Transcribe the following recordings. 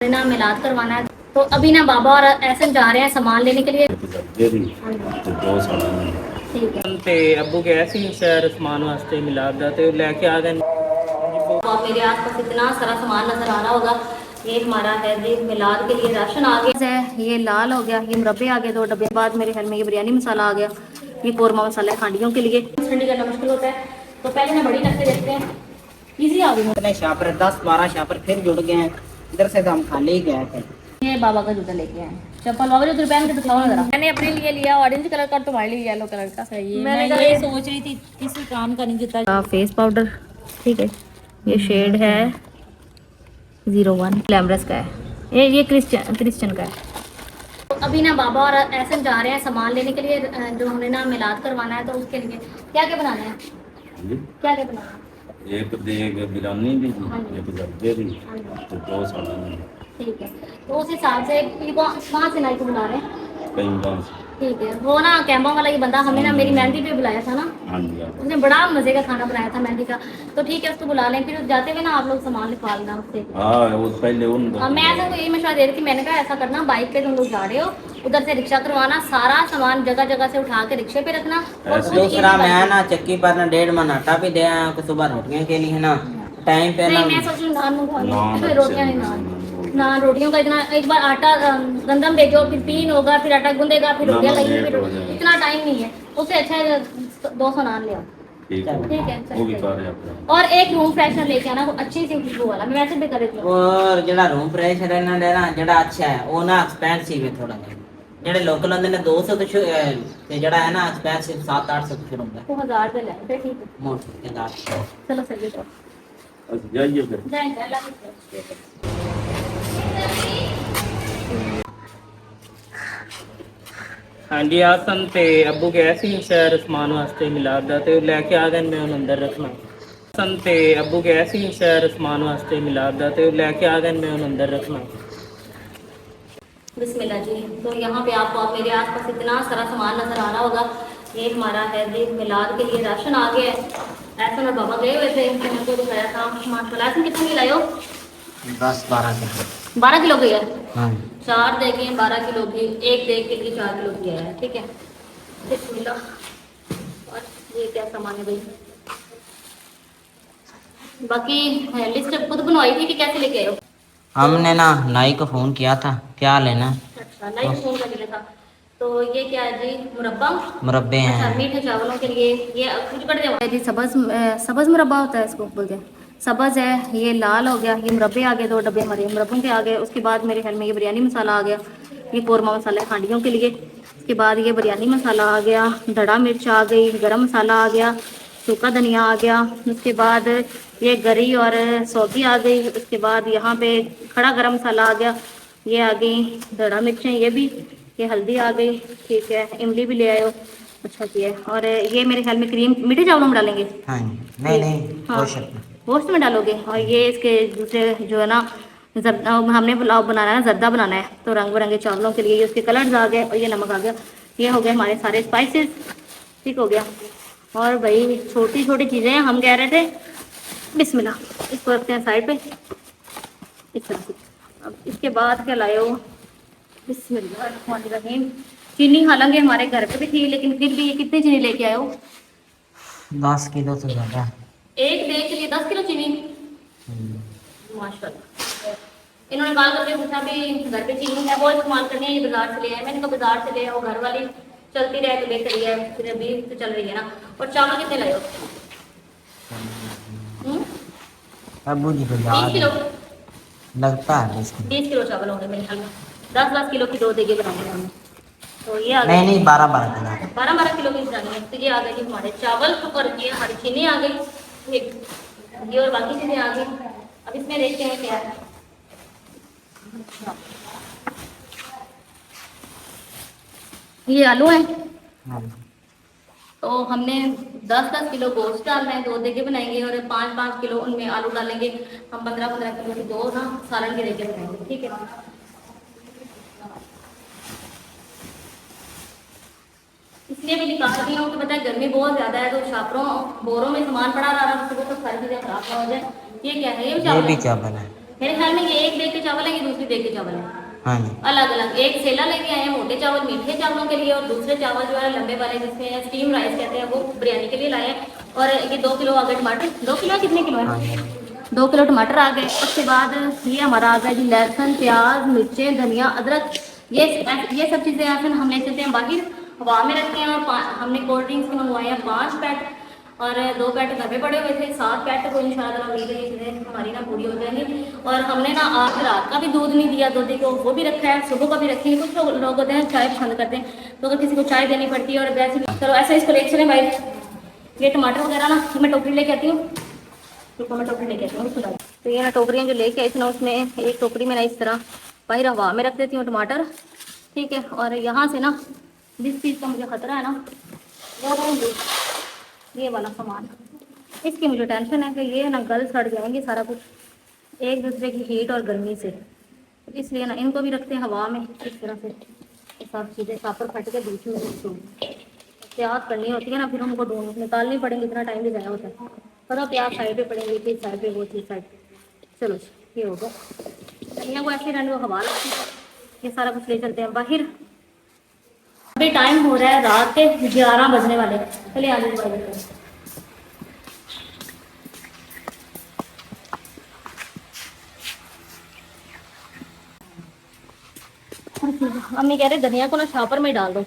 ना मिलाद करवाना है तो अभी ना बाबा और एहसन जा रहे हैं सामान लेने के लिए। ठीक है ਤੇ ਅੱਬੂ ਗਿਆ ਸੀ ਸ਼ਹਿਰ ਸਮਾਨ ਵਾਸਤੇ ਮਿਲਾਦ ਦਾ ਤੇ ਉਹ ਲੈ ਕੇ ਆ ਗਏ ਨੇ। तो आप मेरे आसपास इतना सारा सामान नजर आ रहा होगा। ये हमारा है जी मिलाद के लिए राशन आ गया है। ये लाल हो गया, ये मुरब्बे आ गए 2 डब्बे। बाद मेरे ख्याल में ये बिरयानी मसाला आ गया, ये कौरमा मसाला है हांडियों के लिए। ठंडी करना मुश्किल होता है तो पहले ना बड़ी रख के देखते हैं। इजी आ गई। इतने शापर 10-12 शापर फिर जुड़ गए हैं। इधर से तो हम खाली ही गए थे। ये बाबा का जूता लेके आए चप्पल। बाबा जो पहन के दिखाओ जरा। मैंने अपने लिए लिया ऑरेंज कलर का, तुम्हारे लिए येलो कलर का। सही है, मैं ये सोच रही थी किसी काम का नहीं जूता। फेस पाउडर ठीक है, ये शेड है 01 ग्लैमरस का है। ये क्रिश्चियन का है। तो अभी ना बाबा और एहसन जा रहे हैं सामान लेने के लिए, जो हमें ना मिलाद करवाना है तो उसके लिए क्या क्या बनाना है। क्या क्या बनाना है। एक देग बिरयानी दी, एक जर्दे दी, हाँ जी। तो 2 सालन ठीक है, तो उस हिसाब से कहाँ से नाई को बुला रहे हैं। कई बार से। ठीक है, वो ना कैम्बा वाला ये बंदा हमें ना मेरी मेहंदी पे बुलाया था ना। हाँ जी हाँ। उसने बड़ा मजे का खाना बनाया था मेहंदी का। तो ठीक है, उसको बुला लें, फिर जाते हुए ना आप लोग सामान लिखवा लेना उससे। हाँ वो पहले उन मैं ऐसा यही मशवरा दे रही थी, मैंने कहा ऐसा करना, बाइक पे तुम लोग जा रहे हो, उधर से रिक्शा करवाना, सारा सामान जगह जगह से उठा के रिक्शे पे रखना। और दूसरा मैं ना चक्की पर ना 1.5 मन आटा भी दे आया कि सुबह रोटियों के लिए ना टाइम पे ना। नहीं, मैं सोच रही हूँ नान मंगवा लूँ, नान फिर रोटियाँ नहीं नान रोटियों का इतना। एक बार आटा गंदम भेजो, फिर 3 होगा, फिर आटा गूंदेगा, फिर रोटियाँ लगेंगी, फिर इतना टाइम नहीं है। उससे अच्छा है 200 नान ले आओ। ठीक है, ठीक है वो भी कर रहे हैं। और एक रूम फ्रेशनर लेके आना, वो अच्छी सी खुशबू वाला। मैं वैसे भी कर देती हूँ। और जेड़ा रूम फ्रेशनर है ना देना जेड़ा अच्छा है वो ना एक्सपेंसिव है थोड़ा। जेड़े लोकल होंदे ने 200 तो ते जेड़ा है ना एक्सपेंसिव 700-800 तो शुरू होंदा है। वो 1000 दे ले, फिर ठीक है। मोट के दाल। चलो सही है, तो अच्छा जाइए फिर। जाएंगे अल्लाह हाफिज़। ਹਾਂਜੀ ਆਸਨ ਤੇ ਅੱਬੂ ਗਿਆ ਸੀ ਸ਼ਹਿਰ ਸਮਾਨ ਵਾਸਤੇ ਮਿਲਾਦ ਦਾ ਤੇ ਉਹ ਲੈ ਕੇ ਆ ਗਏ ਨੇ ਉਹਨੂੰ ਅੰਦਰ ਰੱਖਣਾ। ਆਸਨ ਤੇ ਅੱਬੂ ਗਿਆ ਸੀ ਸ਼ਹਿਰ ਸਮਾਨ ਵਾਸਤੇ ਮਿਲਾਦ ਦਾ ਤੇ ਉਹ ਲੈ ਕੇ ਆ ਗਏ ਨੇ ਉਹਨੂੰ ਅੰਦਰ ਰੱਖਣਾ। बिस्मिल्लाह जी। तो यहाँ पे आपको मेरे आसपास इतना सारा सामान नजर आ रहा होगा। ये हमारा है जी मिलाद के लिए राशन आ गया है। ऐसा मैं बाबा गए हुए थे, मैंने को दिखाया था माशाल्लाह। ऐसा कितने की लाए हो। 10-12 किलो। 12 किलो की है। हाँ 4 देगे 12 किलो की, एक देग के लिए 4 किलो की है। ठीक है, बिस्मिल्लाह। और ये क्या सामान है भाई। बाकी लिस्ट खुद बनवाई थी कि कैसे लेके आए हो। हमने ना नाई को फोन किया था क्या लेना। अच्छा, नहीं फोन कर लिया था। तो ये क्या है जी, मुरब्बा मुरब्बे अच्छा हैं। मीठे चावलों के लिए। ये कुछ कट जाए जी, सब्ज़ मुरब्बा होता है इसको बोलते हैं। सब्ज़ है, ये लाल हो गया। ये मुरब्बे आ गए 2 डब्बे हमारे मुरब्बों के आ गए। उसके बाद मेरे ख्याल में ये बिरयानी मसाला आ गया, ये कौरमा मसाला है हांडियों के लिए। उसके बाद ये बिरयानी मसाला आ गया, धड़ा मिर्च आ गई, गरम मसाला आ गया, सूखा धनिया आ गया। उसके बाद ये गरी और सौगी आ गई। उसके बाद यहाँ पे खड़ा गरम मसाला आ गया, ये आ गई धड़ा मिर्चें, ये भी, ये हल्दी आ गई। ठीक है, इमली भी ले आयो, अच्छा किया। और ये मेरे ख्याल में क्रीम मीठे चावलों में डालेंगे। हाँ नहीं हाँ, गोश्त में। गोश्त में डालोगे। और ये इसके दूसरे जो है ना हमने पुलाव बनाना है, जर्दा बनाना है, तो रंग बिरंगे चावलों के लिए ये उसके कलर्स आ गए। और ये नमक आ गया, ये हो गए हमारे सारे स्पाइसेस। ठीक हो गया। और भाई छोटी छोटी चीज़ें हम कह रहे थे। बिस्मिल्लाह, इसको रखते हैं साइड पे इस तरह से। अब इसके बाद क्या लाए हो। बिस्मिल्लाहिर्रहमानिर्रहीम। चीनी हालांकि हमारे घर पे भी थी, लेकिन फिर भी ये कितनी चीनी लेके आए हो। 10 किलो से ज़्यादा। एक देग के लिए 10 किलो चीनी, माशाल्लाह। इन्होंने कॉल करके पूछा भी घर पे चीनी है, वो इस्तेमाल करनी है, ये बाजार से ले आए। मैंने कहा बाजार से ले आओ, घर वाली चलती रहे तो लेकर ही है, फिर अभी तो चल रही है ना। और चावल कितने लाए हो। अबू जी को 20 याद किलो लगता है 20 किलो। 20 किलो चावल होंगे मेरे ख्याल में। 10-10 किलो की 2 देगे बनाएंगे हमने। तो ये आ नहीं गए नहीं 12-12 किलो। 12-12 किलो की बनानी है। तो ये आ गए जी हमारे चावल, और ये हमारी चीनी आ गई, ये और बाकी चीज़ें आ गई। अब इसमें देखते हैं क्या है। ये आलू है। हाँ। तो हमने 10-10 किलो गोश्त डालना है, 2 देगे बनाएंगे, और 5-5 किलो उनमें आलू डालेंगे। हम 15-15 किलो की 2 ना सालन के देगे बनाएंगे। ठीक है, इसलिए भी निकाल रही हूँ कि पता है गर्मी बहुत ज़्यादा है, तो छापरों बोरों में सामान पड़ा रहा है, सुबह तो सारी चीज़ें खराब ना हो जाए। ये क्या है, ये ये चावल भी है। चावल है। मेरे ख्याल में ये एक देग के चावल है, ये दूसरी देग के चावल है, हाँ जी। अलग अलग। एक सेला लेके आए हैं मोटे चावल मीठे चावलों के लिए, और दूसरे चावल जो है लंबे वाले जिसमें स्टीम राइस कहते हैं वो बिरयानी के लिए लाए हैं। और ये 2 किलो आ गए टमाटर। 2 किलो कितने किलो हाँ है? जी। 2 किलो टमाटर आ गए। उसके बाद ये हमारा आ गया जी लहसुन, प्याज, मिर्चें, धनिया, अदरक। ये सब चीज़ें ऐसे हम ले चलते हैं बाहर, हवा में रखते हैं। और हमने कोल्ड ड्रिंक्स के मंगवाए हैं 5 पैक, और 2 पैट घर पे पड़े हुए थे। 7 पैट को इंशाल्लाह उम्मीद है ये चीज़ें हमारी ना पूरी हो जाएंगी। और हमने ना आज रात का भी दूध नहीं दिया दूधी को, वो भी रखा है, सुबह का भी रखेंगे। कुछ लोग होते हैं चाय पसंद करते हैं, तो अगर किसी को चाय देनी पड़ती है और वैसे चलो ऐसा इसको लेके चलें भाई। ये टमाटर वगैरह ना मैं टोकरी लेके आती हूँ, तो मैं टोकरी लेके आती हूँ उसको। तो ये ना टोकरियाँ जो लेके आई थी ना, उसमें एक टोकरी में ना इस तरह बाहर हवा में रख देती हूँ टमाटर, ठीक है। और यहाँ से ना जिस चीज़ का मुझे खतरा है ना वो है ये वाला सामान। इसकी मुझे टेंशन है कि ये ना गल सड़ जाएंगे सारा कुछ एक दूसरे की हीट और गर्मी से, तो इसलिए ना इनको भी रखते हैं हवा में इस तरह से। ये सब चीज़ें सापर फट के बीच में एहतियात करनी होती है ना, फिर उनको ढूंढ निकालनी पड़ेंगी, इतना टाइम भी ज़्यादा होता है। पता प्याज साइड पे पड़ेंगे, चीज़ साइड पे, वो चीज़ साइड पे। चलो ये हो गया। धनिया को ऐसे रहने को हवा लगती है। ये सारा कुछ ले चलते हैं बाहर। अभी टाइम हो रहा है रात के 11 बजने वाले। चलिए आगे बढ़ते हैं। अम्मी कह रहे धनिया को ना छापर में डाल दो।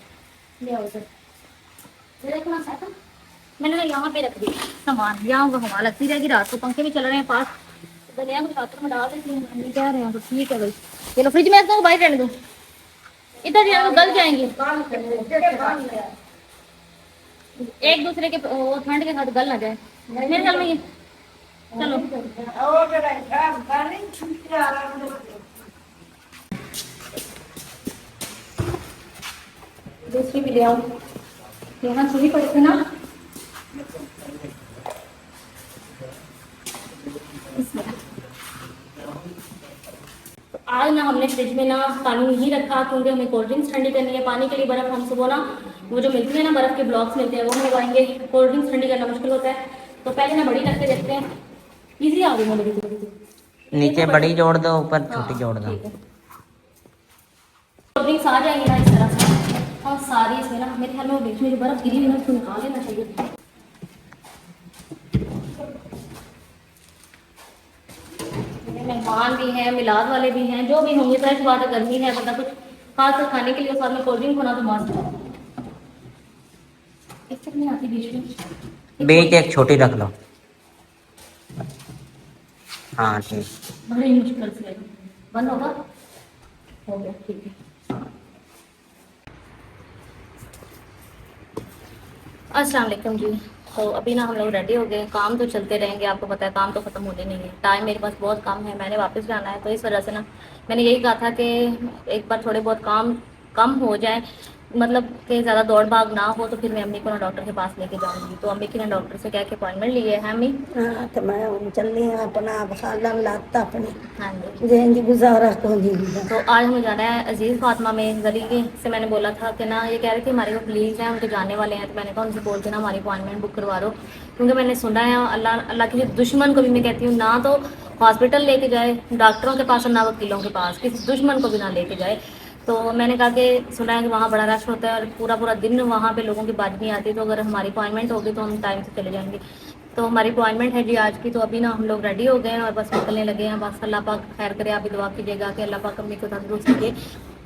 मैंने ना यहाँ पे रख दी सामान, यहाँ वो हवा लगती रहेगी, रात को पंखे भी चल रहे हैं पास, धनिया को छापर में डाल देती हूँ। अम्मी कह रहे हैं तो ठीक है भाई। चलो फ्रिज में रखता हूँ, बाहर रहने दो, इधर जाए तो गल जाएंगे। एक दूसरे के वो ठंड के साथ गल ना जाए मेरे ख्याल में ये। चलो दूसरी भी ले आओ, यहाँ चूल्ही पड़ी थी ना। तो आज ना हमने फ्रिज में ना पानी नहीं रखा क्योंकि हमें कोल्ड ड्रिंक्स ठंडी करनी है। पानी के लिए बर्फ़ हम सुबह ना वो जो मिलती है ना बर्फ़ के ब्लॉक्स मिलते हैं वो मंगवाएंगे। कोल्ड ड्रिंक्स ठंडी करना मुश्किल होता है, तो पहले ना बड़ी रख के देखते हैं। ईजी आ गई मेरी, नीचे बड़ी जोड़ दो, ऊपर छोटी जोड़ दो। कोल्ड ड्रिंक्स आ जाएंगी ना इस तरह से, और सारी इसमें ना मेरे ख्याल में वो बीच में जो बर्फ़ गिरी हुई है उसको निकाल लेना चाहिए। मेहमान भी हैं, मिलाद वाले भी हैं, जो भी होंगे। फ्रेश बात है, गर्मी है, बंदा कुछ खास कर खाने के लिए साथ में कोल्ड ड्रिंक होना तो मस्त है। इससे नहीं आती बीच में, बीच एक छोटी रख लो। हाँ ठीक। बड़ी मुश्किल से बंद होगा, हो गया ठीक है। अस्सलाम वालेकुम जी। तो अभी ना हम लोग रेडी हो गए, काम तो चलते रहेंगे, आपको पता है काम तो ख़त्म होने नहीं है। टाइम मेरे पास बहुत कम है, मैंने वापस जाना है, तो इस वजह से ना मैंने यही कहा था कि एक बार थोड़े बहुत काम कम हो जाए, मतलब कि ज़्यादा दौड़ भाग ना हो, तो फिर मैं अम्मी को ना डॉक्टर के पास लेके जाऊँगी। तो अम्मी की ना डॉक्टर से क्या कि अपॉइंटमेंट ली है अम्मी। हाँ तो मैं हूँ चलनी है अपना खाला लाता अपने हाँ जी। जेंजी गुजारा को दी। तो आज हमें जाना है अजीज़ फातिमा में। गली से मैंने बोला था कि ना ये कह रही थी हमारे को प्लीज़ हैं, उनके जाने वाले हैं, तो मैंने कहा उनसे बोल के ना हमारी अपॉइंटमेंट बुक करवा दो। क्योंकि मैंने सुना है अल्लाह अल्लाह के दुश्मन को भी मैं कहती हूँ ना तो हॉस्पिटल लेके जाए डॉक्टरों के पास और ना वकीलों के पास, किसी दुश्मन को भी ना लेके जाए। तो मैंने कहा कि सुना है कि वहाँ बड़ा रश होता है और पूरा पूरा दिन वहाँ पे लोगों की बात नहीं आती, तो अगर हमारी अपॉइंटमेंट होगी तो हम टाइम से चले जाएंगे। तो हमारी अपॉइंटमेंट है जी आज की। तो अभी ना हम लोग रेडी हो गए हैं और बस निकलने लगे हैं। बस अल्लाह पाक खैर करे, आप भी दुआ कीजिएगा कि अल्लाह पाक अम्मी को तंदुरुस्त कीजिए,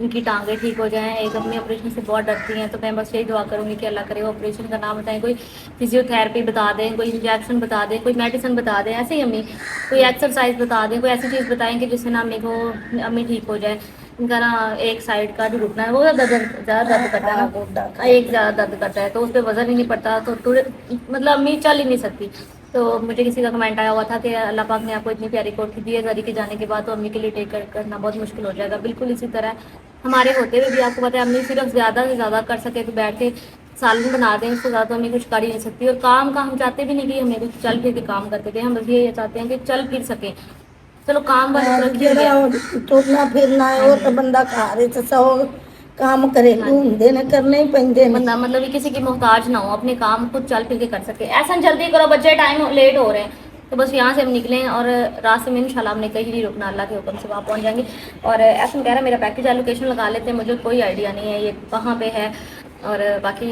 उनकी टांगें ठीक हो जाएं। एक अम्मी ऑपरेशन से बहुत डरती हैं, तो मैं बस यही दुआ करूँगी कि अल्लाह करे ऑपरेशन का नाम बताएं, कोई फिजियोथेरेपी बता दें, कोई इंजेक्शन बता दें, कोई मेडिसिन बता दें, ऐसे ही अम्मी कोई एक्सरसाइज बता दें, कोई ऐसी चीज़ बताएं कि जिससे ना अम्मी ठीक हो जाए। उनका ना एक साइड का जो घुटना है वो ज़्यादा दर्द करता है ना, एक ज़्यादा दर्द करता है, तो उस पर वज़न ही नहीं पड़ता, तो थोड़े मतलब अम्मी चल ही नहीं सकती। तो मुझे किसी का कमेंट आया हुआ था कि अल्लाह पाक ने आपको इतनी प्यारी कोठी दी है, गरी के जाने के बाद तो अम्मी के लिए टेक करना बहुत मुश्किल हो जाएगा। बिल्कुल इसी तरह हमारे होते हुए भी आपको पता है अम्मी सिर्फ ज़्यादा से ज़्यादा कर सके तो बैठ के सालन बना दें, उससे ज़्यादा तो अम्मी कुछ कर ही नहीं सकती। और काम का हम चाहते भी नहीं कि हमें कुछ चल फिर के काम करते थे, हम बस ये चाहते हैं कि चल फिर सकें। चलो काम बस रखिए तुरना फिरना है वो तो बंदा घर च सौ काम घरेलू होंगे ने करने ही पैंदे ने। बंदा मतलब कि किसी की मोहताज ना हो, अपने काम खुद चल फिर के कर सके। ऐसा जल्दी करो बच्चे, टाइम लेट हो रहे हैं। तो बस यहाँ से हम निकले हैं और रास्ते में इंशाल्लाह हमने कहीं नहीं रुकना, अल्लाह के हुक्म से वहाँ पहुँच जाएंगे। और ऐसा कह रहा है मेरा पैकेज है, लोकेशन लगा लेते हैं, मुझे कोई आइडिया नहीं है ये कहाँ पे है और बाकी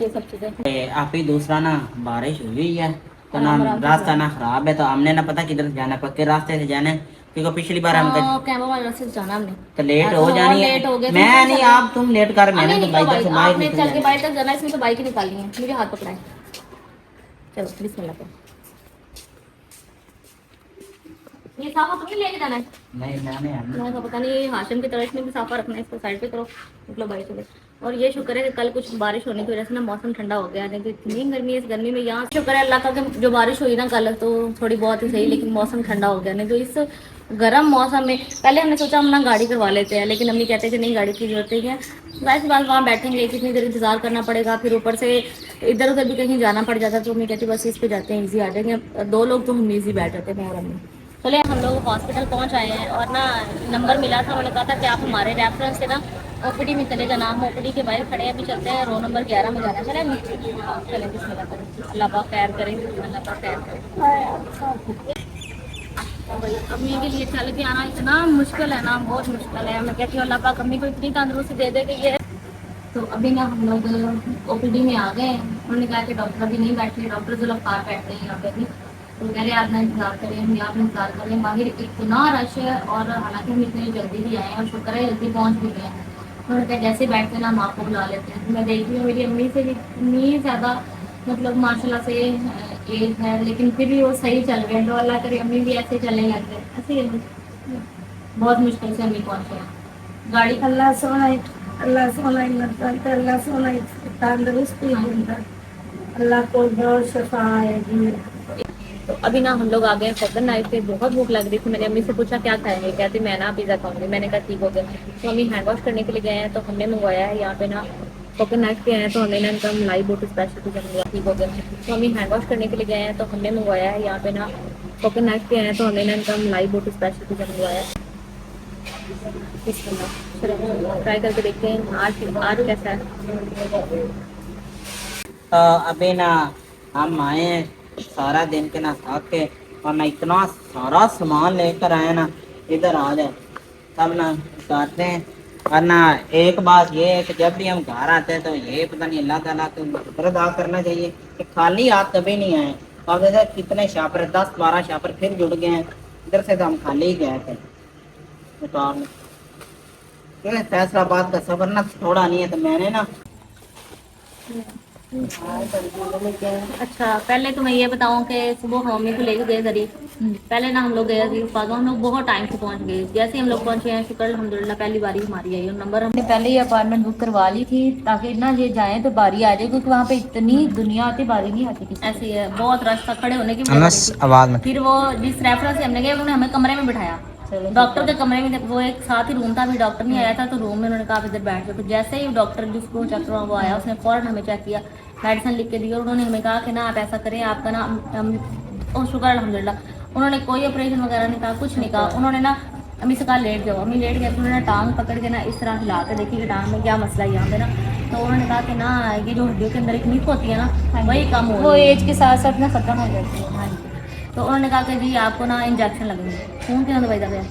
ये सब चीज़ें। आप ही दूसरा ना बारिश हुई है तो ना आराम से रास्ता ना खराब है, तो हमने ना पता किधर से जाना है, पक्के रास्ते से जाना है, क्योंकि पिछली बार हम कैमरा वाले रास्ते से जाना हमने तो लेट हाँ, हो तो जानी लेट हो गए, है। तो मैं फिर नहीं, चलो। आप तुम लेट कर, मैंने तो बाइक से बाहर आपने निकल चल के जाना। बाइक तक जाना है, इसमें तो बाइक ही निकालनी है, मुझे हाथ पकड़ाए। चलो बिस्मिल्लाह करो। ये साफा तो नहीं लेके जाना है, नहीं मैंने मैं तो पता नहीं हाशिम की तरह इसमें भी साफा रखना है, इसको साइड पे करो, निकलो बाइक से। और ये शुक्र है कि कल कुछ बारिश होने की वजह से ना मौसम ठंडा हो गया, नहीं तो इतनी गर्मी है इस गर्मी में। यहाँ शुक्र है अल्लाह का कि जो बारिश हुई ना कल तो थोड़ी बहुत ही सही, लेकिन मौसम ठंडा हो गया, नहीं तो इस गर्म मौसम में पहले हमने सोचा हम ना गाड़ी करवा लेते हैं, लेकिन अम्मी कहते हैं कि नहीं गाड़ी की जरूरत नहीं है, वैसे बात वहाँ बैठेंगे कितनी देर इंतजार करना पड़ेगा, फिर ऊपर से इधर उधर भी कहीं जाना पड़ जाता, तो अम्मी कहती बस इस पे जाते हैं, ईजी आ जाएंगे। 2 लोग तो हम ईजी बैठ जाते हैं और अम्मी। चले हम लोग हॉस्पिटल पहुंच आए हैं और ना नंबर मिला था, उन्होंने कहा था कि आप हमारे रेफरेंस से ना ओपीडी में चले जाना। हम ओपीडी के बाहर खड़े हैं, अभी चलते हैं, रो नंबर 11 में जाना। चले चले बिस्मिल्लाह करें, अल्लाह पाक खैर करें, अल्लाह पाक खैर करें। अम्मी के लिए चल के आना इतना मुश्किल है ना, बहुत मुश्किल है। मैं कहती हूँ अल्लाह पाक अम्मी को इतनी तंदुरुस्ती दे दे कि ये। तो अभी ना हम लोग ओपीडी में आ गए हैं, उन्होंने कहा कि डॉक्टर अभी नहीं बैठे, डॉक्टर जो लोग बाहर बैठते हैं यहाँ पे भी, तो कह रहे आप ना इंतजार करें, हम यहाँ पे इंतजार करें। बाहर इतना रश है और हालांकि हम इतनी जल्दी ही आए हैं और शुक्र है जल्दी पहुँच भी गए हैं। उन्होंने कहा जैसे बैठते हैं ना हम आपको बुला लेते हैं। मैं देखती हूँ मेरी अम्मी से भी इतनी ज़्यादा मतलब माशाल्लाह से एज है, लेकिन फिर भी वो सही चल रहे हैं, तो अल्लाह करे अम्मी भी ऐसे चलने लग गए। ऐसे ही बहुत मुश्किल से अम्मी पहुँचे हैं। गाड़ी अल्लाह सोना करता, अल्लाह सोना तंदुरुस्ती देता, अल्लाह को बहुत शफा है। तो अभी ना हम लोग आ गए फॉकन नाइट पे, बहुत भूख लग रही थी। मैंने अम्मी से पूछा क्या खाएंगे, कहती मैं ना पिज़्ज़ा खाऊंगी। मैंने कहा ठीक हो गया। तो अम्मी हैंड वॉश करने के लिए गए हैं, तो हमने मंगवाया है यहाँ पे ना फॉकन नाइट पे हैं, तो हमने ना इनका मलाई बोट स्पेशल पिज़्ज़ा मंगवाया। ठीक हो गया। तो अम्मी हैंड वॉश करने के लिए गए हैं, तो हमने मंगवाया है यहाँ पे ना फॉकन नाइट पे हैं, तो हमने ना इनका मलाई बोट स्पेशल पिज़्ज़ा मंगवाया है। ट्राई करके देखते हैं आज कैसा है। तो अभी ना हम आए सारा दिन के ना थक के, और ना इतना सारा सामान लेकर आए ना, इधर आ जाए तब ना उतारते हैं। और ना एक बात ये है कि जब भी हम घर आते हैं तो ये पता नहीं अल्लाह ताला को शुक्र अदा करना चाहिए कि खाली हाथ कभी नहीं आए। अब जैसे कितने शापर 10-12 शापर फिर जुड़ गए हैं, इधर से तो हम खाली ही गए थे उतारने। क्योंकि फैसलाबाद का सफर ना थोड़ा नहीं है, तो मैंने ना अच्छा पहले तो मैं ये बताऊं कि सुबह हम मम्मी को लेके गए गरीब, पहले ना हम लोग गए थे फागो, हम लोग बहुत टाइम से पहुंच गए। जैसे ही हम लोग पहुंचे हैं शुक्र अल्हम्दुलिल्लाह पहली बारी हमारी आई। और नंबर हमने पहले ही अपार्टमेंट बुक करवा ली थी ताकि ना ये जाएं तो बारी आ जाए, क्योंकि वहाँ पे इतनी दुनिया आती बारी नहीं आती थी। ऐसे ही है, बहुत रास्ता खड़े होने की वजह से। आवाज में फिर वो जिस रेफरेंस से हमने गए उन्होंने हमें कमरे में बिठाया, डॉक्टर के कमरे में। वो एक साथ ही रूम था, अभी डॉक्टर नहीं आया था, तो रूम में उन्होंने कहा आप इधर बैठ जाओ। तो जैसे ही डॉक्टर जिसको चेक करवा वो आया, उसने फौरन हमें चेक किया, मेडिसिन लिख के दी और उन्होंने हमें कहा कि ना आप ऐसा करें, आपका ना और शुक्र अल्हम्दुलिल्लाह उन्होंने कोई ऑपरेशन वगैरह नहीं कहा, कुछ नहीं कहा। उन्होंने ना अम्मी से कहा लेट जाओ, अम्मी लेट गए, तो उन्होंने टांग पकड़ के ना इस तरह हिला के देखी कि टांग में क्या मसला है यहाँ पे ना। तो उन्होंने कहा कि ना ये जो हड्डियों के अंदर एक निक होती है ना, वही कम हो, वो एज के साथ साथ ना खत्म हो जाती है। हाँ जी। तो उन्होंने कहा कि जी आपको ना इंजेक्शन लगेंगे, खून की दवाई दे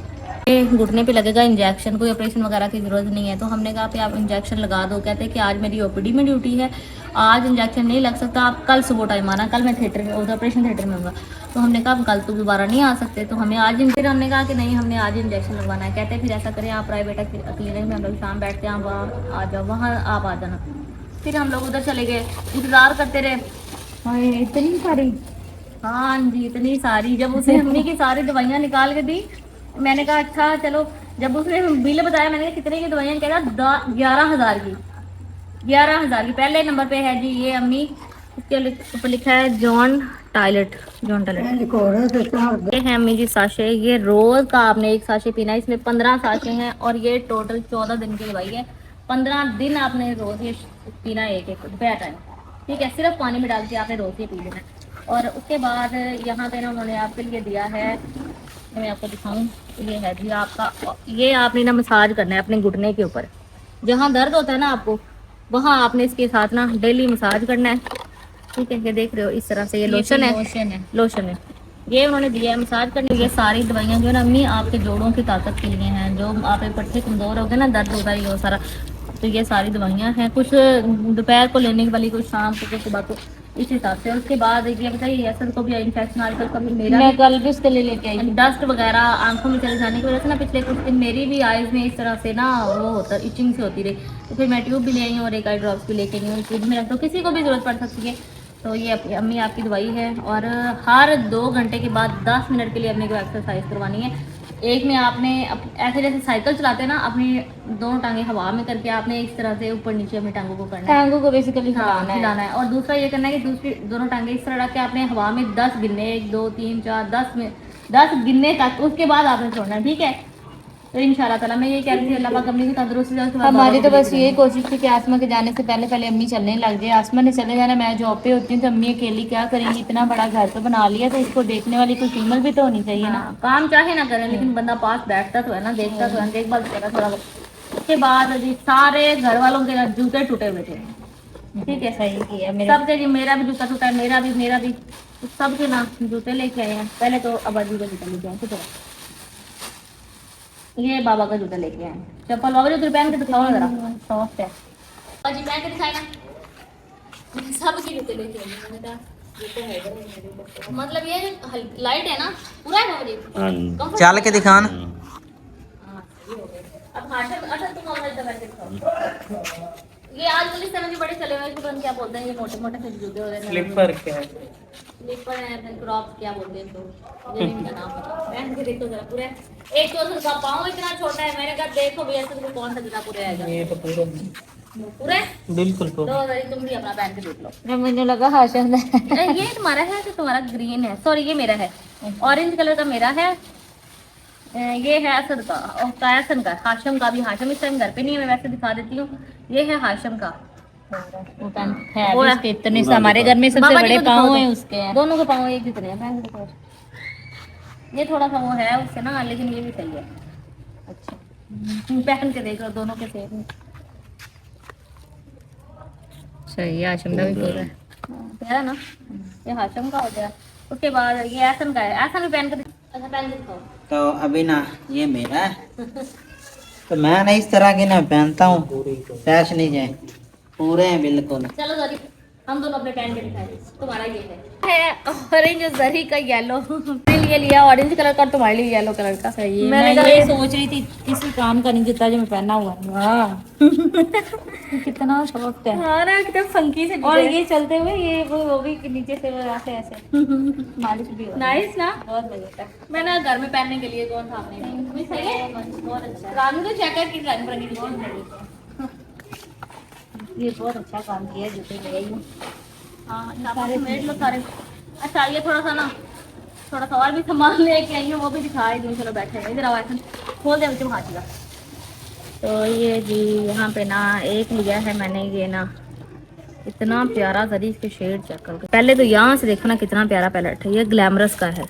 घुटने पे लगेगा इंजेक्शन, कोई ऑपरेशन वगैरह की ज़रूरत नहीं है। तो हमने कहा कि आप इंजेक्शन लगा दो। कहते हैं कि आज मेरी ओपीडी में ड्यूटी है, आज इंजेक्शन नहीं लग सकता, आप कल सुबह टाइम आना, कल मैं थिएटर में ऑपरेशन थिएटर में होगा। तो हमने कहा कल तो दोबारा नहीं आ सकते, तो हमें आज फिर हमने कहा कि नहीं हमने आज इंजेक्शन लगवाना है। कहते हैं फिर ऐसा करें आप प्राइवेट क्लिनिक में हम लोग शाम बैठते हैं, आप वहाँ आ जाओ, वहाँ आप आ जाना। फिर हम लोग उधर चले गए, इंतज़ार करते रहे। इतनी सारी, हाँ जी इतनी सारी। जब उसे अम्मी की सारी दवाइयाँ निकाल के दी, मैंने कहा अच्छा चलो। जब उसने बिल बताया मैंने कहा कितने की दवाइयाँ, कह रहा 11,000 की, 11,000 की। पहले नंबर पे है जी ये अम्मी, इसके ऊपर लिखा है जॉन टॉयलेट। ये है अम्मी जी साशे, ये रोज का आपने एक साशे पीना है, इसमें 15 साशे हैं और ये टोटल 14 दिन की दवाई है। 15 दिन आपने रोज ये पीना है, एक दोपहर टाइम, ठीक है। सिर्फ पानी में डाल के आपने रोज ये पी लेना है। और उसके बाद यहाँ पे ना उन्होंने आपके लिए दिया है, मैं आपको दिखाऊं, ये है जी आपका, ये आपने ना मसाज करना है अपने घुटने के ऊपर, जहाँ दर्द होता है ना आपको, वहाँ आपने इसके साथ ना डेली मसाज करना है, ठीक है। ये देख रहे हो इस तरह से, ये लोशन है, लोशन है, ये उन्होंने दिया है मसाज करने के लिए। सारी दवाइयाँ जो है ना अम्मी आपके जोड़ों की ताकत के लिए हैं। जो आप एक पट्टे कमज़ोर हो गए ना, दर्द होता है ये वो सारा, तो ये सारी दवाइयाँ हैं। कुछ दोपहर को लेने वाली, कुछ शाम को, कुछ सुबह को, इस हिसाब से। उसके बाद ये बताइए असद को भी इन्फेक्शन आजकल कभी मेरा मैं कल भी उसके लिए लेके आई। डस्ट वगैरह आंखों में चले जाने की वजह से ना पिछले कुछ दिन मेरी भी आईज में इस तरह से ना वो होता, इचिंग से होती रही। तो फिर मैं ट्यूब भी ले आई हूँ और एक आई ड्रॉप्स भी लेके आई हूँ फ्रिज में रख दो, किसी को भी ज़रूरत पड़ सकती है। तो ये अम्मी आपकी दवाई है। और हर 2 घंटे के बाद 10 मिनट के लिए अपने को एक्सरसाइज करवानी है। एक में आपने ऐसे जैसे साइकिल चलाते हैं ना, अपनी दोनों टांगे हवा में करके आपने इस तरह से ऊपर नीचे अपनी टांगों को करना है, टांगों को बेसिकली हाँ हिलाना है। और दूसरा ये करना है कि दूसरी दोनों टांगे इस तरह रख के आपने हवा में 10 गिनने, 1 2 3 4 10 में 10 गिनने तक, उसके बाद आपने छोड़ना है, ठीक है। तो इंशाल्लाह ताला मैं ये कह रही थी अल्लाह पाक अपनी तंदुरुस्ती दे। उसके बाद हमारी तो बाबा को बस यही कोशिश थी कि आसमा के जाने से पहले पहले अम्मी चलने लग जाए। आसमा ने चले जाना, मैं जॉब पे होती हूँ, तो अम्मी अकेली क्या करेंगी, इतना बड़ा घर तो बना लिया, तो इसको देखने वाली कोई फीमेल भी तो होनी चाहिए ना। हाँ, काम चाहे ना करें लेकिन बंदा पास बैठता तो है ना, देखता तो है, देखभाल करेगा थोड़ा बहुत। उसके बाद जी सारे घर वालों के जूते टूटे हुए थे, ठीक है, सही किया मेरे। सबके जी, मेरा भी जूता टूटा है, मेरा भी तो सबके ना जूते लेके आए हैं। पहले तो अबाजी का जूता लेके आए, ठीक है, ये बाबा का जूता लेके आए हैं। चप्पल बाबा जूते पहन के दिखाओ ना जरा, सॉफ्ट है बाजी, पहन के दिखाए ना। सबके जूते लेके आए हैं, मैंने कहा ये तो है मेरे लिए। मतलब ये लाइट है ना, पूरा है बाबा जी, हाँ Comfort चल के दिखा ना। हाँ, सही हो गया। अब हाशम अच्छा तुम और इधर बैठ के दिखाओ। ये आजकल इस समय जो बड़े चले हुए हैं, इसको क्या बोलते हैं, ये मोटे मोटे से जूते होते हैं, स्लीपर क्या है? स्लीपर है, फिर क्रॉप क्या बोलते हैं तो, मुझे नहीं इनका नाम पता। पहन के देखो जरा पूरा। एक तो उसका पाँव इतना छोटा है, मैंने कहा देखो भैया इसको कौन सा जूता पूरा आएगा। ये तो पूरा पूरा है? बिल्कुल तो पूरा। जरा तुम भी अपना पहन के देख लो। मुझे लगा हाशम ये तुम्हारा है कि तुम्हारा ग्रीन है, सॉरी ये मेरा है, ऑरेंज कलर का मेरा है। ये है असद का और कायसन का, हाशम का भी। हाशम इस टाइम घर पे नहीं है, मैं वैसे दिखा देती हूँ। ये है हाशम का, है वो है। उसके इतने से हमारे घर में सबसे बाबा जी बड़े को दिखाओ पाँव तो। हैं उसके हैं। दोनों के पाँव एक जितने हैं, पहन के दिखाओ। ये थोड़ा सा वो है उससे ना, लेकिन ये भी सही है। अच्छा पहन के देख लो, दोनों के सेम है। सही है, हाशम का भी पूरा है। प्यारा ना, ये हाशम का हो गया। उसके बाद ये ऐसन का है, ऐसा भी पहन के अच्छा पहन के दिखाओ। तो अभी ना ये मेरा है, तो मैं ना इस तरह के ना पहनता हूँ, फैशन नहीं जाए पूरे हैं बिल्कुल। चलो जरी हम दोनों अपने पहन के दिखाए। तुम्हारा ये है ऑरेंज जरी का येलो, मेरे लिए लिया ऑरेंज कलर का, तुम्हारे लिए येलो कलर का। सही है, मैंने मैं कहा ये सोच रही थी किसी काम का नहीं जितना जो मैं पहना हुआ है। वाह कितना सॉफ्ट है। हाँ ना, कितना फंकी से। और ये चलते हुए ये वो भी नीचे से वो ऐसे ऐसे मालिश भी हो रही है। नाइस ना, बहुत मजा आता है। मैंने घर में पहनने के लिए कौन था आपने सही है, बहुत अच्छा। रानू तो चेक की रंग बरंगी बहुत बढ़िया। ये बहुत अच्छा काम किया जूते ले आई। हाँ सारे समेट लो सारे। अच्छा ये थोड़ा सा ना, थोड़ा सा और भी सामान लेके आई हूँ, वो भी दिखा ही दूँ। चलो बैठे इधर आओ, ऐसा खोल दे मुझे हाथी का। तो ये जी यहाँ पे ना एक लिया है मैंने, ये ना इतना प्यारा जरी, इसके शेड चेक करो। पहले तो यहाँ से देखो ना कितना प्यारा पैलेट है, ये ग्लैमरस का है।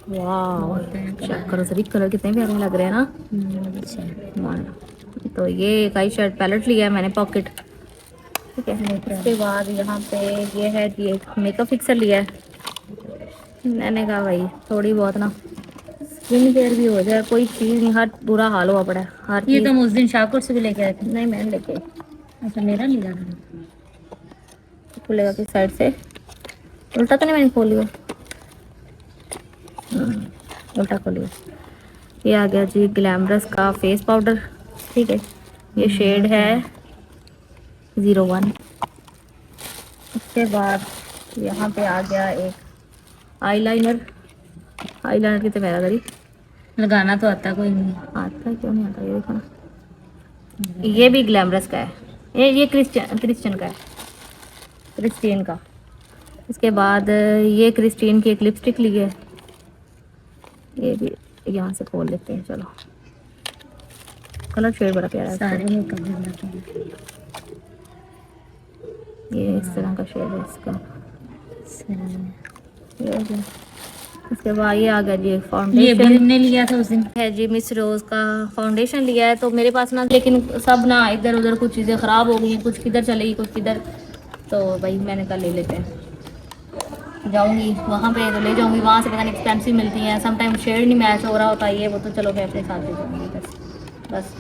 वाह चेक करो जरी, कलर कितने प्यारे लग रहे हैं ना। तो ये एक आई शर्ट पैलेट लिया है मैंने, पॉकेट, ठीक है। उसके बाद यहाँ पे ये है जी एक मेकअप फिक्सर लिया है। मैंने कहा भाई थोड़ी बहुत ना स्किन केयर भी हो जाए, कोई चीज़ नहीं, हर बुरा हाल हुआ पड़ा है हर ये चीज़। तुम उस दिन शाहपुर से भी लेके आए थे? नहीं मैंने लेके अच्छा मेरा नहीं जाना। खुलेगा किस साइड से, उल्टा तो नहीं मैंने खोली हो, उल्टा खोलिए। ये आ गया जी ग्लैमरस का फेस पाउडर, ठीक है। ये शेड है 01। उसके बाद यहाँ पे आ गया एक आईलाइनर। आईलाइनर कितने मेरा करी लगाना तो आता कोई नहीं। आता है, क्यों नहीं आता, ये देखो ना। ये भी ग्लैमरस का है, ये क्रिश्चियन का है, क्रिस्टीन का। इसके बाद ये क्रिस्टीन की एक लिपस्टिक ली है, ये भी यहाँ से खोल लेते हैं। चलो कलर शेड बड़ा प्यारा है सारे इसका। मेकअप लगाते हैं। ये इस तरह का शेड है इसका। ये हो गया। इसके बाद ये आ गया जी एक ये भी फाउंडेशन हमने लिया था उस दिन। है जी, मिस रोज का फाउंडेशन लिया है। तो मेरे पास ना, लेकिन सब ना इधर उधर कुछ चीज़ें ख़राब हो गई हैं, कुछ किधर चली कुछ किधर, तो भाई मैंने कहा ले लेते हैं। जाऊंगी वहाँ पे तो ले जाऊंगी, वहाँ से पता नहीं एक्सपेंसिव मिलती हैं, समटाइम शेड नहीं मैच हो रहा होता, ये वो तो चलो मैं अपने साथ ले जाऊंगी बस।